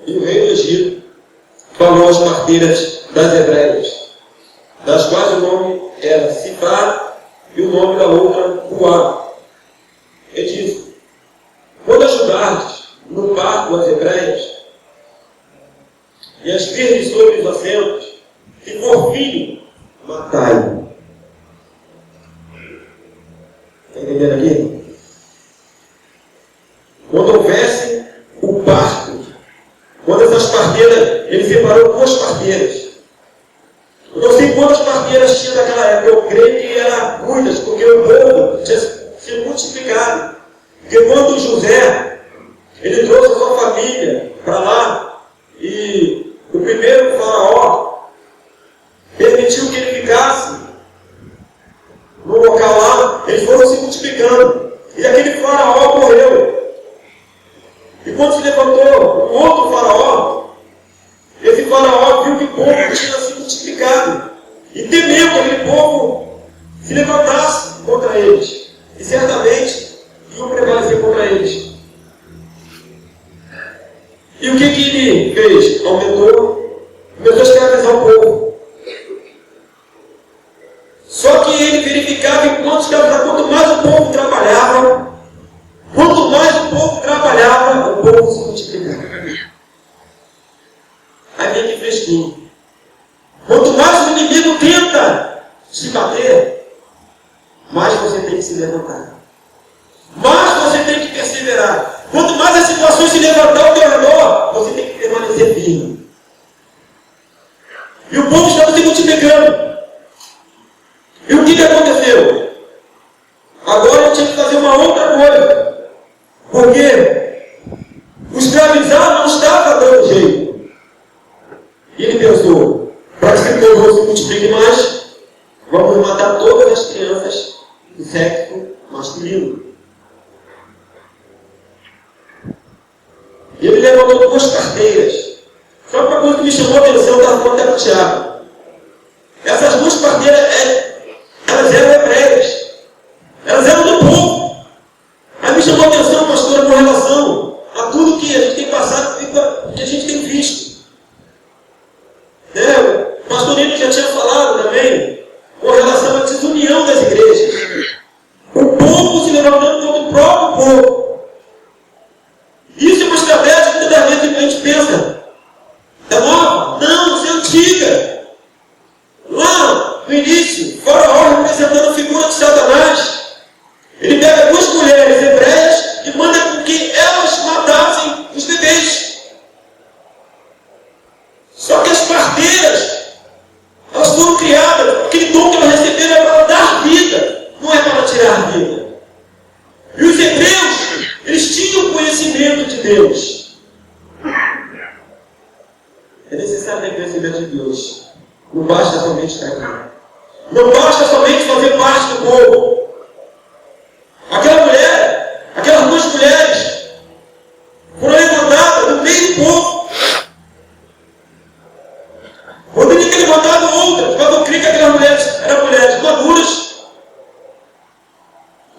E o rei do Egito falou às parteiras das hebreias, das quais o nome era Sifá e o nome da outra Puá. E disse: quando ajudardes no parto as hebreias, e as verdes sobre os assentos, se for filho, matai-o. Está entendendo aqui? Quando houvesse o parto, quando essas parteiras, ele separou 2 parteiras. Eu não sei quantas parteiras tinha naquela época, eu creio que eram muitas, porque o povo tinha se multiplicado. Porque quando José, ele trouxe a sua família para lá, e o primeiro faraó permitiu que ele ficasse no local lá, eles foram se multiplicando. E aquele faraó morreu. E quando se levantou um outro faraó, esse faraó viu que o povo tinha se multiplicado e temeu que aquele povo se levantasse contra eles. E certamente iam prevalecer contra eles. E o que ele fez? Começou a escravizar o povo. Só que ele verificava enquanto escravizava, quanto mais o povo trabalhava, o povo se multiplicava. Aí vem que fresquinho. Quanto mais o inimigo tenta se bater, mais você tem que se levantar. Mais você tem que perseverar. Quanto mais as situações se levantar ao teu redor, você tem que permanecer firme. E o povo estava se multiplicando. E o que aconteceu? Agora eu tinha que fazer uma outra coisa. Porque o escravizar não estava dando jeito. E ele pensou: para que esse povo não se multiplique mais, vamos matar todas as crianças do sexo masculino. E ele levantou 2 parteiras. Só que uma coisa que me chamou a atenção, eu estava falando até com o Tiago. Essas 2 parteiras, elas eram hebreias. Elas eram do povo. Aí me chamou a atenção, pastor, com relação a tudo que a gente tem passado e que a gente tem visto. O pastor Nino já tinha falado também com relação à desunião das igrejas. O povo se levantando contra o próprio povo. Isso é uma estratégia que muitas vezes a gente pensa: é nova? Não, isso é antiga. Lá no início, Faraó, representando a figura de Satanás, ele pega 2 mulheres hebreias e manda com que elas matassem os bebês. Só que as parteiras, elas foram criadas, aquele dom que elas receberam é para dar vida, não é para tirar vida. E os hebreus, eles tinham conhecimento de Deus. É necessário ter conhecimento de Deus. Não basta somente estar aqui. Não basta somente fazer parte do povo. Aquelas 2 mulheres, foram levantadas no meio do povo. Poderia ter levantado outras, mas eu creio que aquelas mulheres eram mulheres maduras,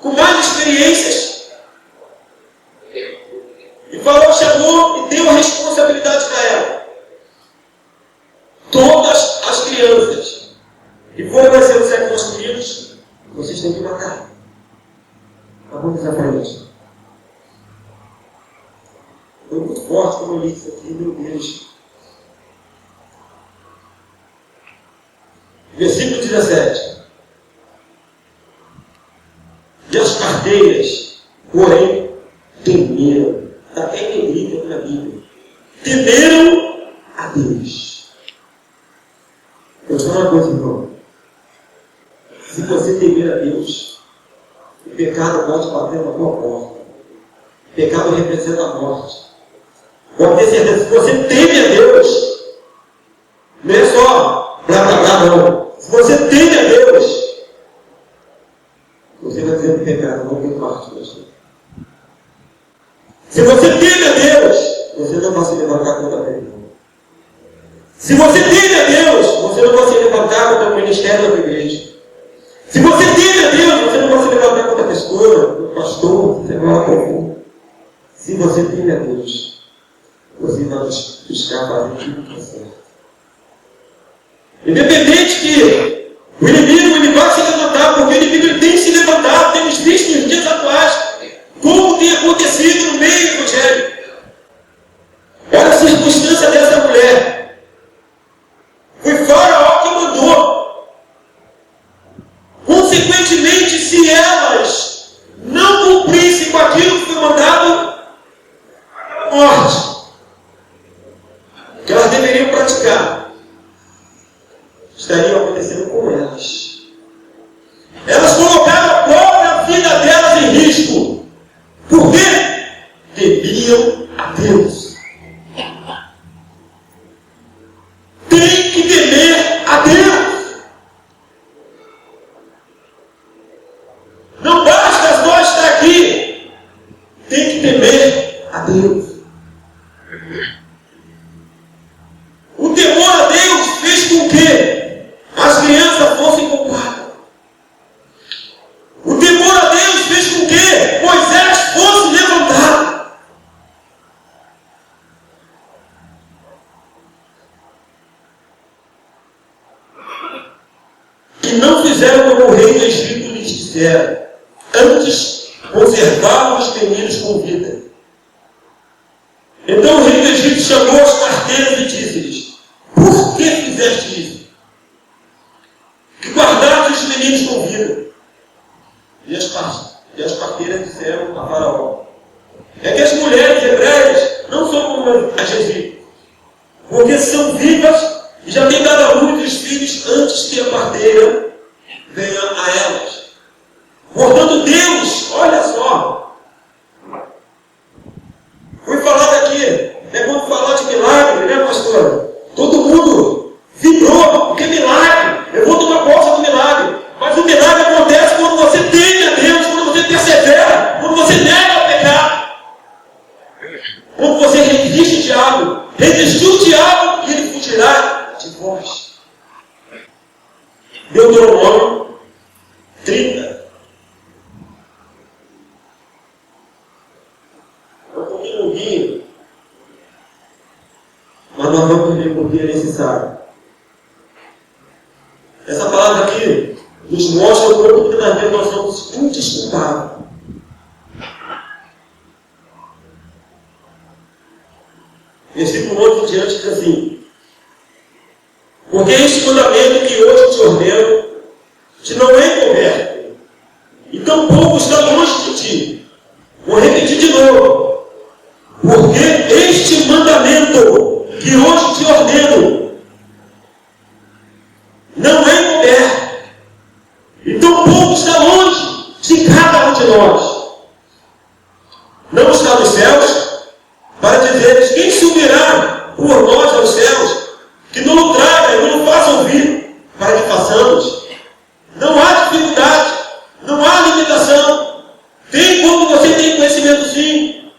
com mais experiências. E Faraó chamou e deu a responsabilidade para ela. Todas as crianças que forem nascer no sexo masculino, vocês têm que matar. Vamos dizer para isso. Foi muito forte como eu li isso aqui, meu Deus. Versículo 17. E as parteiras, porém, temeram. Está até em negrito na Bíblia. Temeram a Deus. Eu vou falar uma coisa, irmão. Se você temer a Deus, o pecado pode bater na tua porta. O pecado representa a morte. Pode ter certeza, se você teme a Deus, não é só blá blá blá, não. Se você teme a Deus, você vai dizer que o pecado não tem parte de você. Se você teme a Deus, você não vai se levantar contra ele. Se você teme a Deus, você não vai se levantar contra o ministério da igreja. Se você teme a Deus, você não vai se levantar contra a pastora, o pastor, você não vai contra. Se você teme a Deus, você vai buscar fazer aquilo que é certo. Independente que o inimigo ele vai se levantar, porque o inimigo ele tem se levantado, temos visto nos dias atuais, como tem acontecido no meio do evangelho. Olha a circunstância dessa mulher. Foi Faraó que mandou. Consequentemente, se elas não cumprissem com aquilo que foi mandado, a morte que elas deveriam praticar estaria acontecendo com elas. Elas colocaram a própria vida delas em risco. Por quê? Temiam a Deus. Tem que temer a Deus. Não basta nós estar aqui. Tem que temer a Deus. O temor a Deus fez com que as crianças fossem poupadas. O temor a Deus fez com que Moisés fosse levantado. Que não fizeram como o rei do Egito lhes disseram. Antes, conservavam os meninos com vida. Então o rei do Egito chamou as parteiras e disse-lhes: por que fizeste isso? Que guardaste os meninos com vida. E as parteiras disseram a Faraó: é que as mulheres hebreias não são como as egípcias, porque são vivas e já têm dado à luz os filhos antes que a parteira venha a elas. Portanto, Deus, olha só, foi falado aqui, quando falar de milagre, né, pastor? Todo mundo vibrou, porque milagre, eu vou tomar posse do milagre. Mas o milagre acontece quando você teme a Deus, quando você persevera, quando você nega o pecado. Quando você resiste o diabo, resistiu o diabo e ele fugirá de vós. Deuteronômio 30. É um pouquinho longuinho, mas nós vamos ver porque é necessário. Essa palavra aqui nos mostra o quanto que na vida nós somos indesculpáveis. Versículo 8 em diante diz assim: porque este mandamento que hoje te ordeno te não é encoberto, e tampouco está longe de ti. Vou repetir de novo. Porque este mandamento que hoje te ordeno não é encoberto, e tampouco está longe de cada um de nós. Não está nos céus, para dizeres: quem subirá por nós aos céus, que não o traga e não o faça ouvir, para que façamos. Não há dificuldade, não há limitação. Tem como você tem conhecimento, sim.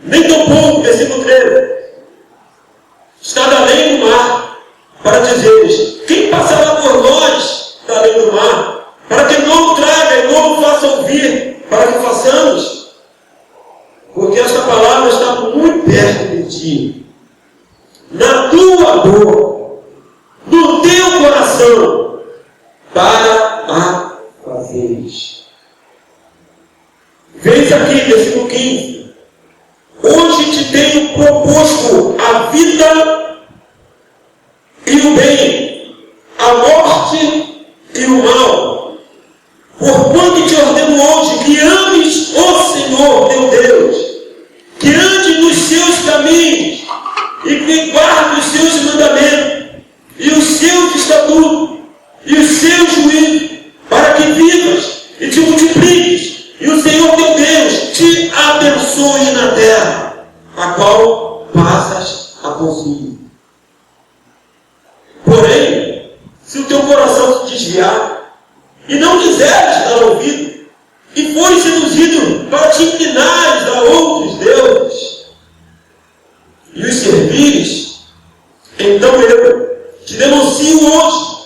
Nem tão pouco, versículo 13. Está da além do mar, para dizeres: quem passará por nós da além do mar, para que não o traga e não o faça ouvir, para que façamos. Porque esta palavra está muito perto de ti, na tua boca, no teu coração, para a fazeres. Veja aqui, versículo 15. Hoje te tenho proposto a vida e o bem, a morte e o mal. Porquanto te ordeno hoje que ames o Senhor teu Deus, que ande nos seus caminhos e que guarde os seus mandamentos e os seus estatutos e os seus juízos, para que vivas e te multipliques, e o Senhor teu Deus te abençoe na terra, a qual passas a possuir. Porém, se o teu coração se desviar, e não quiseres dar ouvido, e fores seduzido para te inclinares a outros deuses, e os servires, então eu te denuncio hoje,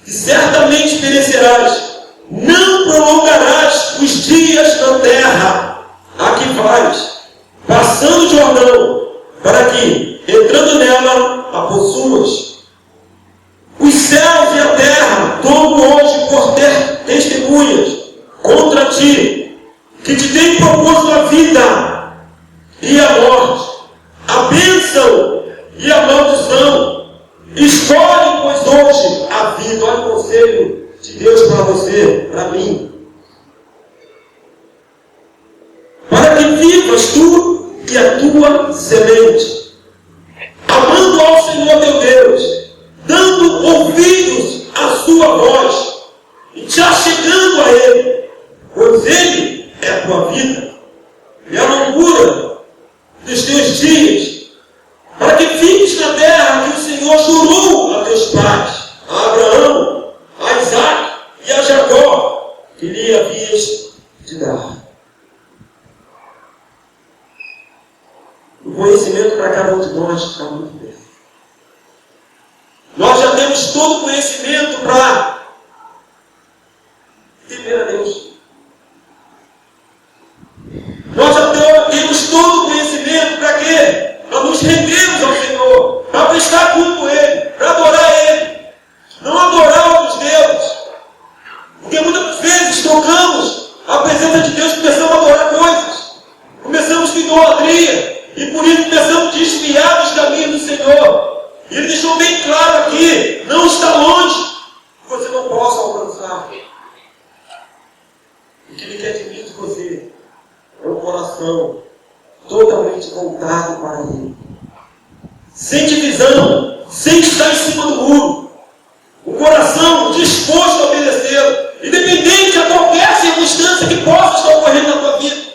que certamente perecerás, não prolongarás os dias na terra a que vais, passando o Jordão, para que, entrando nela, a possuas. Os céus e a terra tomam hoje por ter testemunhas contra ti, que te tem proposto a vida e a morte, a bênção e a maldição. Escolhe, pois, hoje a vida. Olha o conselho de Deus para você, para mim. Para que vivas tu e a tua semente, amando ao Senhor teu Deus, dando ouvidos à sua voz e te achegando a Ele, pois Ele é a tua vida e a longura dos teus dias, para que fiques na terra que o Senhor jurou a teus pais, a Abraão, a Isaac e a Jacó, que lhe havias de dar. O conhecimento para cada um de nós está muito bem. Nós já temos todo o conhecimento para temer a Deus. Nós já temos todo o conhecimento para quê? Para nos rendermos ao Senhor, para prestar culto a Ele, para adorar Ele. Não adorar outros deuses. Porque muitas vezes tocamos a presença de Deus, começamos a adorar coisas. Começamos com idolatria. E por isso começamos a desviar dos caminhos do Senhor. E Ele deixou bem claro aqui, não está longe, que você não possa alcançar. O que Ele quer de mim, de você, é um coração totalmente voltado para Ele. Sem divisão, sem estar em cima do muro. O coração disposto a obedecê-lo, independente de qualquer circunstância que possa estar ocorrendo na tua vida.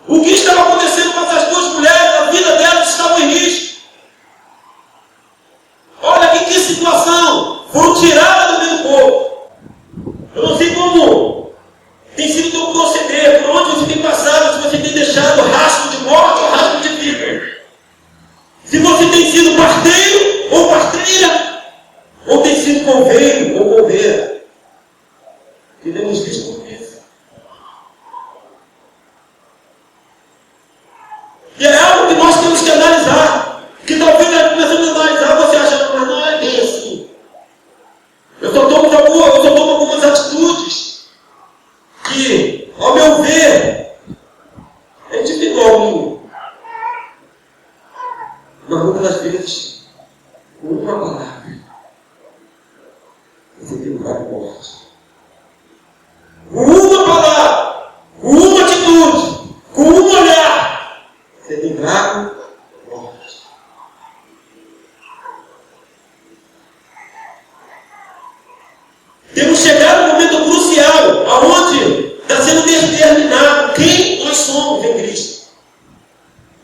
O que estava acontecendo com essas duas mulheres, a vida delas estava em risco. Olha que situação! Foram tiradas do meio do povo. Eu não sei como tem sido o teu proceder, por onde você tem passado, se você tem deixado rastro de morte ou rastro de vida. Se você tem sido parteiro ou parteira, ou tem sido coveiro ou coveira. Que temos visto tudo isso. E é algo que nós temos que analisar. Que talvez começando a analisar, você acha, mas não é bem assim. Eu só tomo algumas atitudes que, ao meu ver, é individual minha. Mas muitas das vezes, com uma palavra, você tem um lugar de morte. Com uma palavra, com uma atitude, com um olhar, você tem trago morte. Temos chegado no momento crucial, aonde está sendo determinado quem nós somos em Cristo.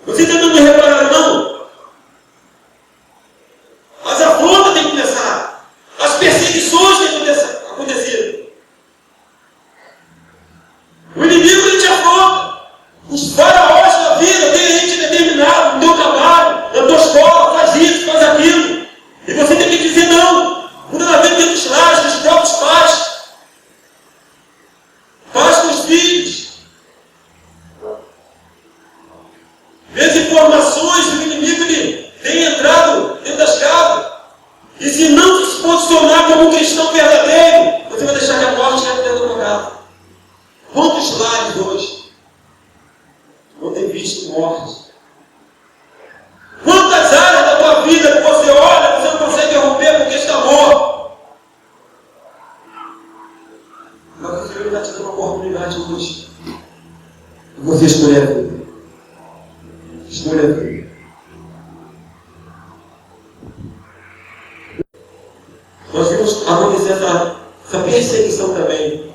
Você está dando reparar, não? As afrontas têm começado. As perseguições têm acontecido. O inimigo ele te afronta. Os faraós da vida têm a gente determinado no teu trabalho, na tua escola, faz isso, faz aquilo. E você tem que dizer não. Muitas das vezes dos lares, dos próprios pais. Pais com os filhos. As informações do inimigo ele tem entrado dentro das casas. E se não se posicionar como um cristão verdadeiro, você vai deixar que a morte entre dentro da tua casa. Quantos lares hoje não tem visto morte? Quantas áreas da tua vida que você olha, você não consegue romper porque está morto? Mas o Senhor está te dando uma oportunidade hoje. Você escolher a vida. Escolha a vida. Nós vimos acontecer essa perseguição também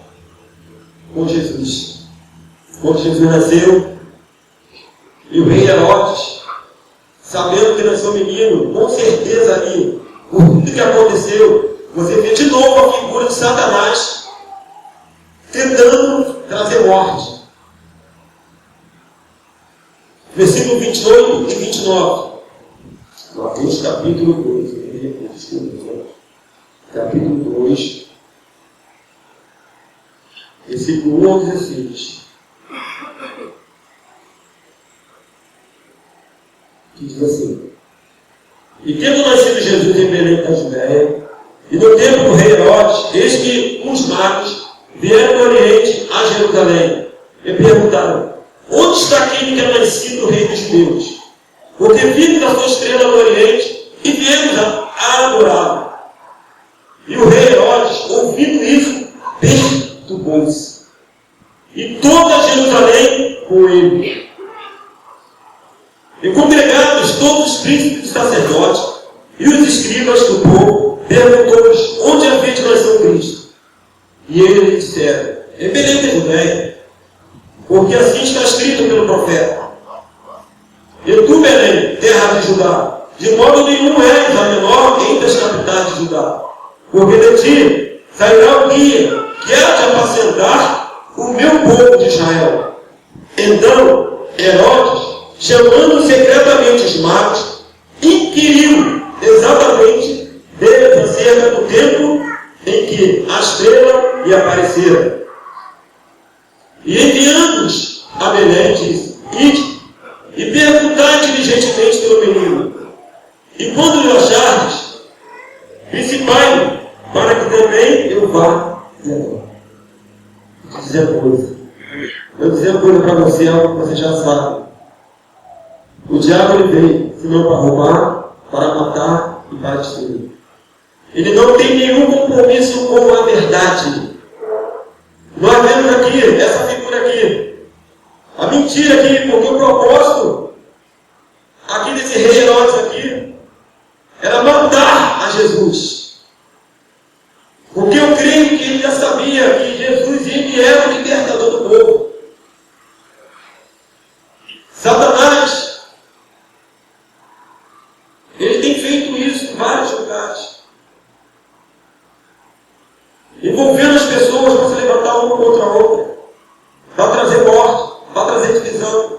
com Jesus. Quando Jesus nasceu, e o rei Herodes, sabendo que nasceu menino, com certeza ali, por tudo que aconteceu, você vê de novo a figura de Satanás tentando trazer morte. Versículo 28 e 29. Mateus capítulo 2. Desculpa, capítulo 2, versículo 1 ao 16. que diz assim: e tendo nascido Jesus em Belém da Judéia, e no tempo do rei Herodes, eis que uns magos vieram do Oriente a Jerusalém e perguntaram: onde está aquele que é nascido o rei dos judeus? Porque vimos a sua estrela no Oriente e viemos a adorá-lo. E o rei Herodes, ouvindo isso, perturbou-se, e toda Jerusalém com ele. E congregados todos os príncipes dos sacerdotes e os escribas do povo, perguntou-lhes onde havia de nascer o Cristo. E eles lhe disseram: em Belém da Judéia, porque assim está escrito pelo profeta: e tu, Belém, terra de Judá, de modo nenhum és a menor entre as capitais de Judá, porque de ti sairá o guia que há de apacentar o meu povo de Israel. Então Herodes, chamando secretamente os magos, inquiriu exatamente deles acerca do tempo em que a estrela lhe aparecera. E enviando-os a Belém, disse: ide e perguntai diligentemente pelo menino, e quando o achardes, principai-me, para que também eu vá dizer coisa. Eu dizer uma coisa para você, algo que você já sabe. O diabo ele veio, senão para roubar, para matar e para destruir. Ele não tem nenhum compromisso com a verdade. Nós vemos aqui, essa figura aqui, a mentira aqui, porque o propósito aqui desse rei Herodes aqui era matar a Jesus. Porque eu creio que ele já sabia que Jesus ele era o libertador do povo. Satanás, ele tem feito isso em vários lugares, envolvendo as pessoas para se levantar uma contra a outra, para trazer morte, para trazer divisão.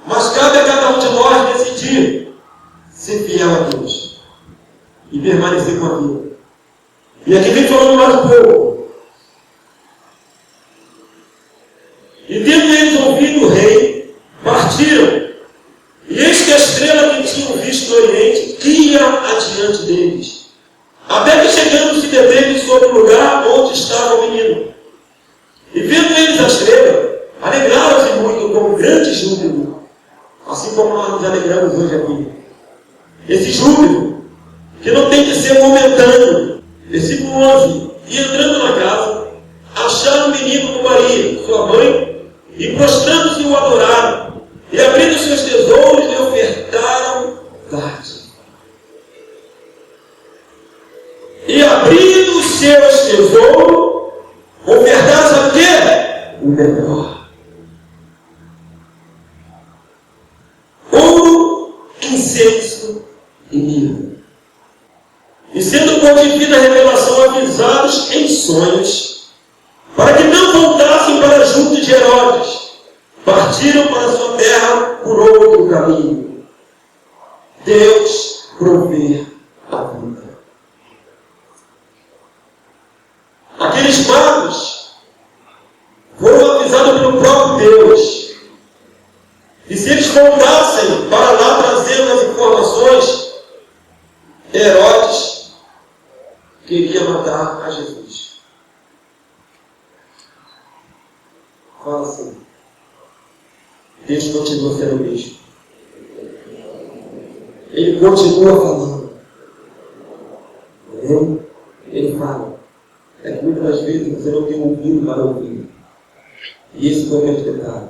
Mas cabe a cada um de nós decidir ser fiel a Deus e permanecer com a vida. E aqui vem falando mais um pouco. E tendo eles ouvido o rei, partiram. E eis que a estrela que tinham visto no Oriente ia adiante deles, até que chegando se deteve sobre o lugar onde estava o menino. E vendo eles a estrela, alegraram-se muito com grande júbilo, assim como nós nos alegramos hoje aqui. Esse júbilo, que não tem que ser momentâneo. Versículo 11. E entrando na casa, acharam o menino com Maria, sua mãe, e prostrando-se o adoraram, e abrindo seus tesouros, lhe ofertaram carne. E abrindo os seus tesouros, ofertaram, sabe o quê? O melhor. Ouro, incenso e mirra. E sendo concedida a revelação, avisados em sonhos, para que não voltassem para junto de Herodes, partiram para sua terra por outro caminho. Deus provê a vida. Aqueles magos foram avisados pelo próprio Deus. E se eles voltassem para lá trazendo as informações, Herodes queria matar a Jesus. Fala assim: Deus continua sendo o mesmo. Ele continua falando. Entendeu? Ele fala. É que muitas das vezes você não tem ouvido para ouvir. E esse foi o meu detalhe.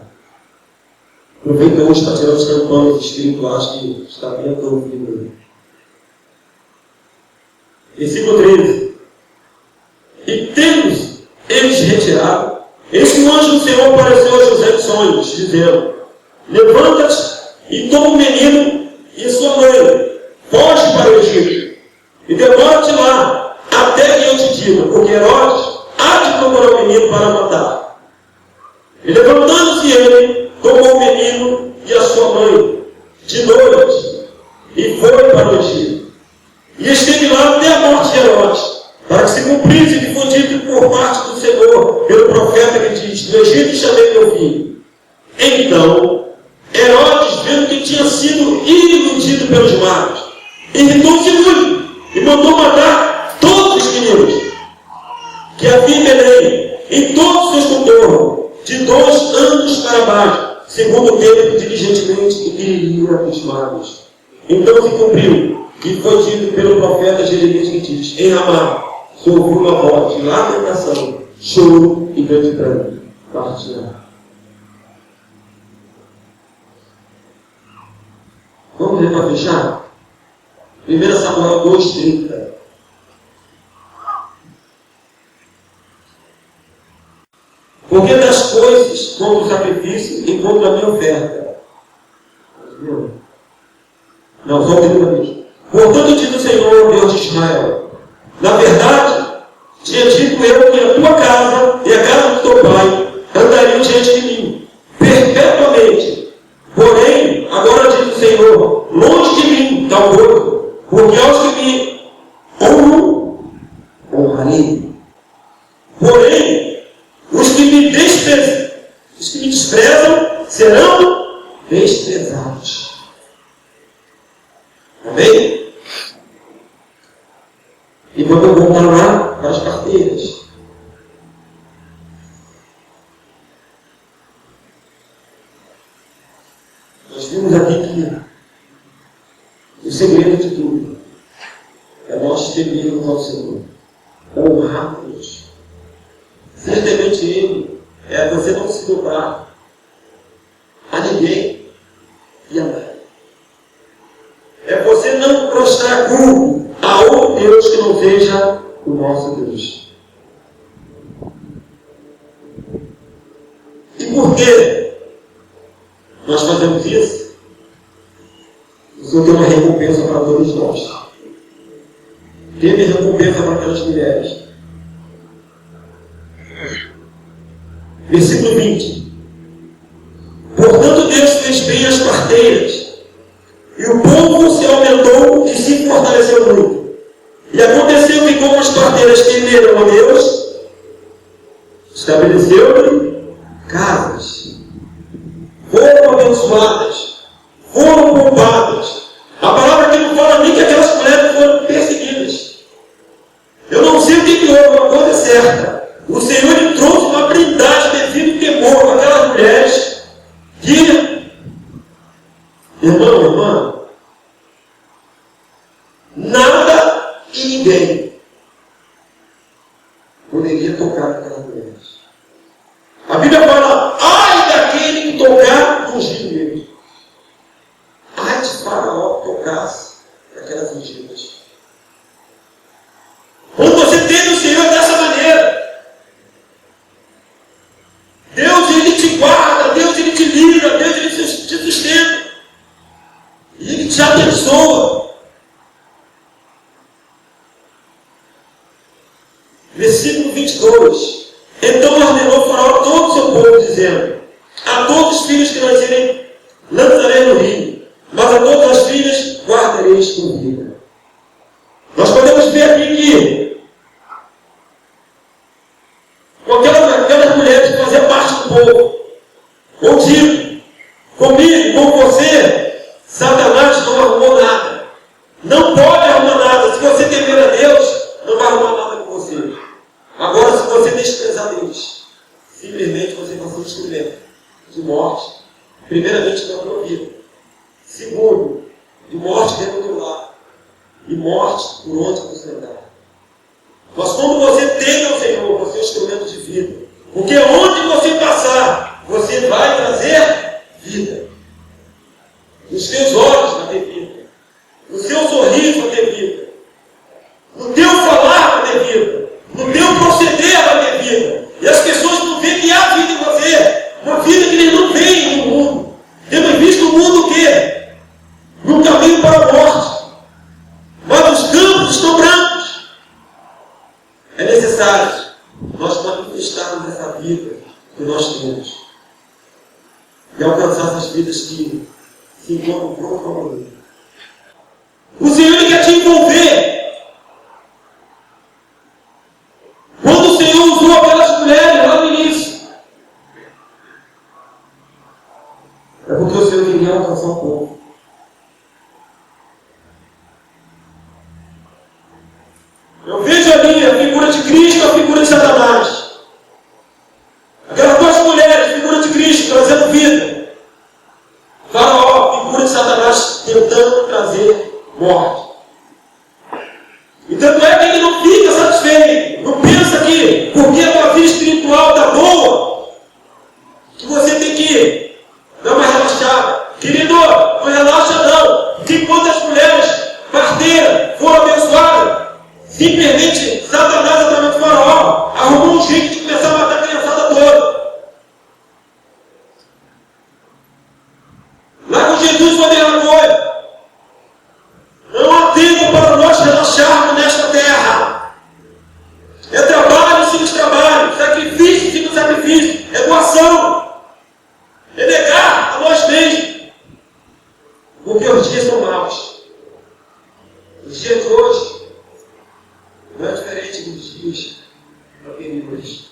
Aproveita hoje para tirar os tampões espirituais que está bem ouvindo. Versículo 13. E tendo eles retirado, eis que o anjo do Senhor apareceu a José em sonhos, dizendo: levanta-te e toma o menino e sua mãe, foge para o Egito, e demora-te lá, até que eu te diga, porque Herodes há de procurar o menino para matar. E levantando-se ele, tomou o menino e a sua mãe, de noite, e foi para o Egito. E esteve lá até a morte de Herodes, para que se cumprisse o que foi dito por parte do Senhor, pelo profeta que diz: no Egito chamei meu filho. Então Herodes, vendo que tinha sido iludido pelos magos, irritou-se muito e mandou matar todos os meninos que havia em Belém, em todos os seus contornos, de 2 anos para baixo, segundo o tempo diligentemente que queria os magos. Então se cumpriu, e foi dito pelo profeta Jeremias que diz: em Ramá se ouviu uma voz de lamentação, choro e grande pranto. Partirá. Vamos ler para fechar? 1 Samuel 2,30. Porque das coisas contra o sacrifício e contra a minha oferta. Não, só o 30. Portanto, diz o Senhor, Deus de Israel: na verdade, tinha dito eu que a tua casa e a casa do teu pai andariam diante de mim, perpetuamente. Porém, agora diz o Senhor: longe de mim tal coisa, porque aos que me honram, honrarei. Porém, os que me desprezam serão desprezados. Amém? E vamos voltar lá para as parteiras. Nós vimos aqui que o segredo de tudo é nós temermos ao Senhor, honrarmos. Ser temente Ele é você não se dobrar a ninguém e amar. É você não prostrar culto a outro Deus que não seja o nosso Deus. E por que nós fazemos isso? O Senhor tem uma recompensa para todos nós. Teve recompensa para aquelas mulheres. Versículo 20. Portanto, Deus fez bem as parteiras, e o povo se aumentou e se fortaleceu muito. E aconteceu que, como as parteiras temeram a Deus, estabeleceu-lhe casas. Foram abençoadas, foram poupadas. A palavra aqui não fala nem que aquelas mulheres foram perseguidas. Eu não sei o que houve, uma coisa é certa. O Senhor lhe trouxe uma blindagem devido ao temor com aquelas mulheres que, irmão, irmã, nada e ninguém poderia tocar naquelas mulheres. A Bíblia fala: ai daquele que tocar no ungido dele. Ai de Faraó que tocasse naquelas ungidas. Quando você tem o Senhor dessa maneira, Deus, Ele te guarda, Deus, Ele te livra, Deus, Ele te sustenta. E Ele te abençoa. Versículo 22. Então ordenou Faraó a todo o seu povo, dizendo: a todos os filhos que nascerem lançarei no rio, mas a todas as filhas guardareis com vida. Nós podemos ver aqui que com aquelas mulheres que faziam parte do povo, contigo, comigo, com você, Satanás não arrumou nada. Não pode arrumar nada. Se você temer a Deus, não vai arrumar nada com você. Agora, se você desprezar Deus, simplesmente você vai ser um instrumento de morte. Primeiramente, na tua vida. Segundo, de morte dentro do teu lar. E morte por onde você andar. Mas quando você teme ao Senhor, você é um instrumento de vida. Porque onde você passar, você vai trazer vida. Nos teus olhos vai ter vida. No seu sorriso vai ter vida. No teu falar vai ter vida. No teu proceder vai ter vida. E as pessoas não veem que há vida em você. Uma vida que eles não veem no mundo. Temos visto o mundo o quê? No caminho para a morte. Mas os campos estão brancos. É necessário nós manifestarmos essa vida que nós temos. E alcançar essas vidas que se encontram prontas para morrer. O Senhor quer te envolver. Quando o Senhor usou aquelas mulheres lá no início, É porque o Senhor queria alcançar o povo. Eu vejo ali a figura de Cristo e a figura de Satanás. Aquelas duas mulheres, figura de Cristo, trazendo vida. Faraó, figura de Satanás, tentando trazer morte. E tanto é que ele não fica satisfeito. Não pensa que, porque a tua vida espiritual está boa, que você tem que dar uma relaxada. Querido, não relaxa não. Porque enquanto as mulheres parteiras foram abençoadas, simplesmente Satanás, através do Faraó, arrumou um jeito de começar a matar a criançada toda. Lá com Jesus foi a mesma coisa. Não há tempo para nós relaxarmos nesta terra. É trabalho em cima de trabalho, sacrifício em cima de sacrifício, é doação, é negar a nós mesmos. Porque os dias são maus. Os dias de hoje não é diferente dos dias anteriores.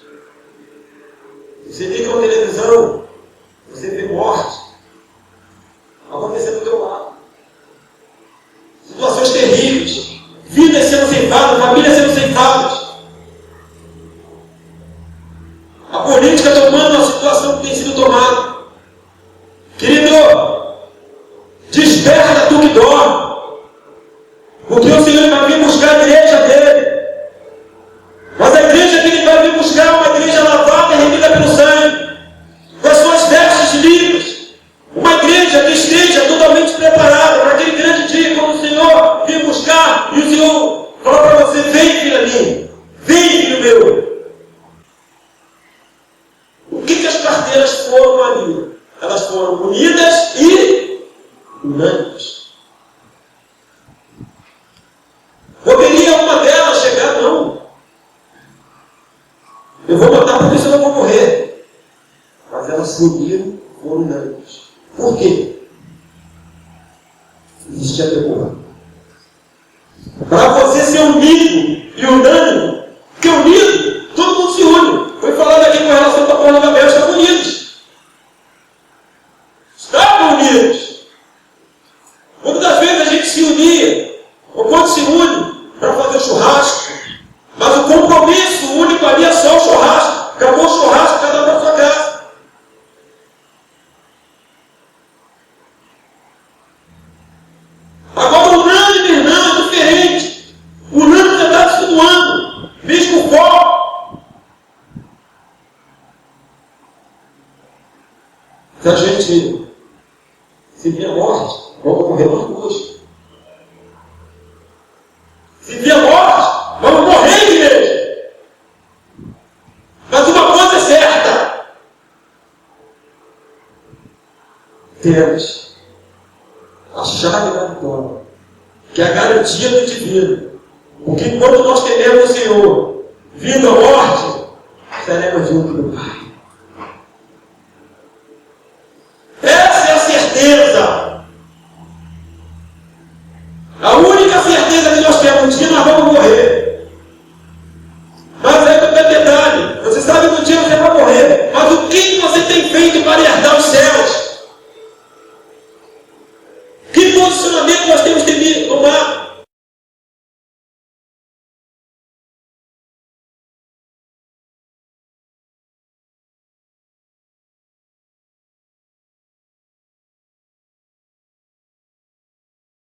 Você liga uma televisão, você vê morte acontecendo do teu lado. Situações terríveis, vidas sendo ceifadas, famílias sendo ceifadas. A política tomando a situação que tem sido tomada. Querido, desperta tu que dorme. Porque o Senhor vai vir buscar a igreja dele. Mas a igreja que ele vai vir buscar é uma igreja lavada e remida pelo sangue, com as suas vestes limpas. Uma igreja que esteja totalmente preparada para aquele grande dia, quando o Senhor vir buscar e o Senhor fala para você: vem, filha minha, vem, filho meu. O que as parteiras foram ali? Elas foram unidas e unânimes. Poderia uma delas chegar, não. Eu vou matar porque senão eu vou morrer. Mas elas se uniram, foram unânimes. Por quê? Existia temor. Para você ser unido e unânime, porque unido, todo mundo se une. Foi falado aqui com relação ao povo de Babel, estavam unidos. Estavam unidos. Muitas vezes a gente se unia, ou quando se une, para fazer o churrasco, mas o compromisso único ali é só o churrasco. Acabou o churrasco, cada um para sua casa. Agora o unânime, irmão, é diferente. O unânime já está distribuindo, mesmo com foco. Se a gente se vier morte, vamos morrer nós dois. Se vier morte, vamos morrer, igreja. Mas uma coisa é certa: temos a chave da vitória, que é a garantia do divino. Porque enquanto nós tememos o Senhor, vida ou morte, seremos juntos do Pai.